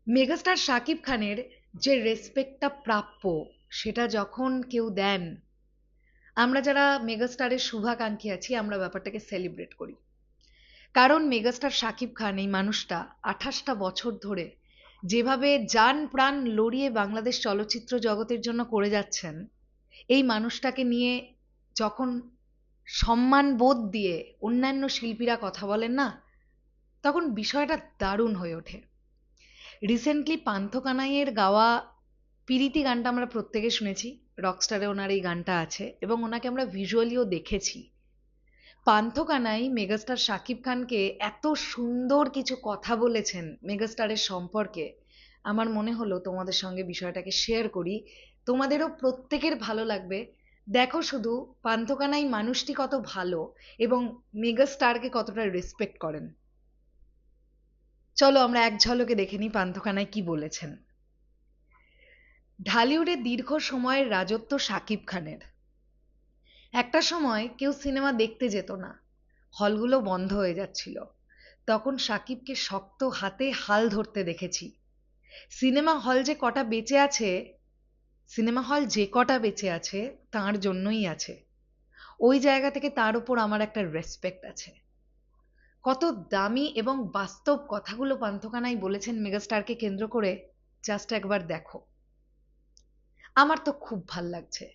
Megastar Shakib খানের যে রেসপেক্টটা প্রাপ্য সেটা যখন কেউ দেন, আমরা যারা মেগাস্টারের শুভাকাঙ্ক্ষী আছি আমরা ব্যাপারটাকে সেলিব্রেট করি। কারণ মেগাস্টার শাকিব খান এই মানুষটা 28টা বছর ধরে যেভাবে জান প্রাণ লড়িয়ে বাংলাদেশ চলচ্চিত্র জগতের জন্য করে যাচ্ছেন, এই মানুষটাকে নিয়ে যখন সম্মান বোধ দিয়ে অন্যান্য শিল্পীরা কথা বলেন না, তখন বিষয়টা দারুণ হয়ে ওঠে। রিসেন্টলি পান্থ কানাইয়ের গাওয়া পিরিতি গানটা আমরা প্রত্যেকে শুনেছি। রকস্টারে ওনার এই গানটা আছে এবং ওনাকে আমরা ভিজুয়ালিও দেখেছি। পান্থ কানাই মেগাস্টার শাকিব খানকে এত সুন্দর কিছু কথা বলেছেন মেগাস্টারের সম্পর্কে, আমার মনে হলো তোমাদের সঙ্গে বিষয়টাকে শেয়ার করি, তোমাদেরও প্রত্যেকের ভালো লাগবে। দেখো শুধু পান্থ কানাই মানুষটি কত ভালো এবং মেগাস্টারকে কতটা রেসপেক্ট করেন। চলো আমরা এক ঝলকে দেখে নিই পান্থ কানাই কি বলেছেন। ঢালিউডে দীর্ঘ সময়ের রাজত্ব শাকিব খানের। একটা সময় কেউ সিনেমা দেখতে যেত না, হলগুলো বন্ধ হয়ে যাচ্ছিল। তখন শাকিবকে শক্ত হাতে হাল ধরতে দেখেছি। সিনেমা হল যে কটা বেঁচে আছে, সিনেমা হল যে কটা বেঁচে আছে তার জন্যই আছে। ওই জায়গা থেকে তার উপর আমার একটা রেসপেক্ট আছে। কত দামি এবং বাস্তব কথাগুলো পান্থকানাই বলেছেন মেগাস্টারকে কেন্দ্র করে, জাস্ট একবার দেখো। আমার তো খুব ভাল লাগছে।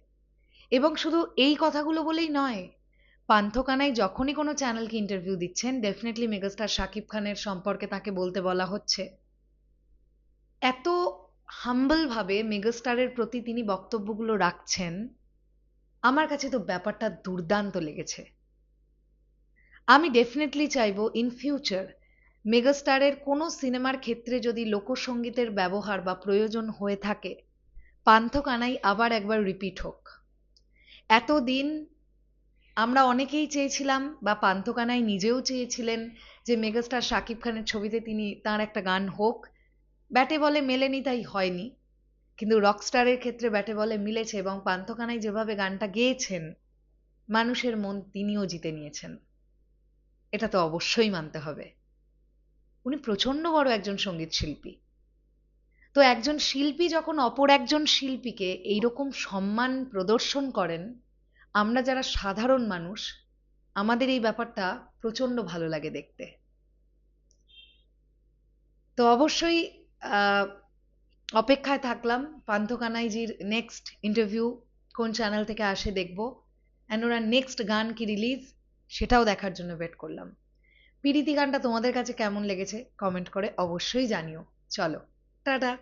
এবং শুধু এই কথাগুলো বলেই নয়, পান্থ কানাই যখনই কোনো চ্যানেলকে ইন্টারভিউ দিচ্ছেন ডেফিনেটলি মেগাস্টার শাকিব খানের সম্পর্কে তাকে বলতে বলা হচ্ছে। এত হাম্বল ভাবে মেগাস্টারের প্রতি তিনি বক্তব্যগুলো রাখছেন, আমার কাছে তো ব্যাপারটা দুর্দান্ত লেগেছে। আমি ডেফিনেটলি চাইবো ইন ফিউচার মেগাস্টারের কোনো সিনেমার ক্ষেত্রে যদি লোকসঙ্গীতের ব্যবহার বা প্রয়োজন হয়ে থাকে, পান্থ কানাই আবার একবার রিপিট হোক। এতদিন আমরা অনেকেই চেয়েছিলাম বা পান্থ কানাই নিজেও চেয়েছিলেন যে মেগাস্টার শাকিব খানের ছবিতে তিনি তার একটা গান হোক। ব্যাটে বলে মেলেনি তাই হয়নি, কিন্তু রকস্টারের ক্ষেত্রে ব্যাটে বলে মিলেছে এবং পান্থ কানাই যেভাবে গানটা গেয়েছেন, মানুষের মন তিনিও জিতে নিয়েছেন। এটা তো অবশ্যই মানতে হবে। উনি প্রচন্ড বড় একজন সঙ্গীত শিল্পী। তো একজন শিল্পী যখন অপর একজন শিল্পীকে এইরকম সম্মান প্রদর্শন করেন, আমরা যারা সাধারণ মানুষ আমাদের এই ব্যাপারটা প্রচন্ড ভালো লাগে দেখতে। তো অবশ্যই আহ, অপেক্ষায় থাকলাম পান্থ কানাইজির নেক্সট ইন্টারভিউ কোন চ্যানেল থেকে আসে দেখবো, অ্যান্ড ওরা নেক্সট গান কি রিলিজ সেটাও দেখার জন্য ওয়েট করলাম। পিরিতি গানটা তোমাদের কাছে কেমন লেগেছে কমেন্ট করে অবশ্যই জানিও। চলো, টাটা।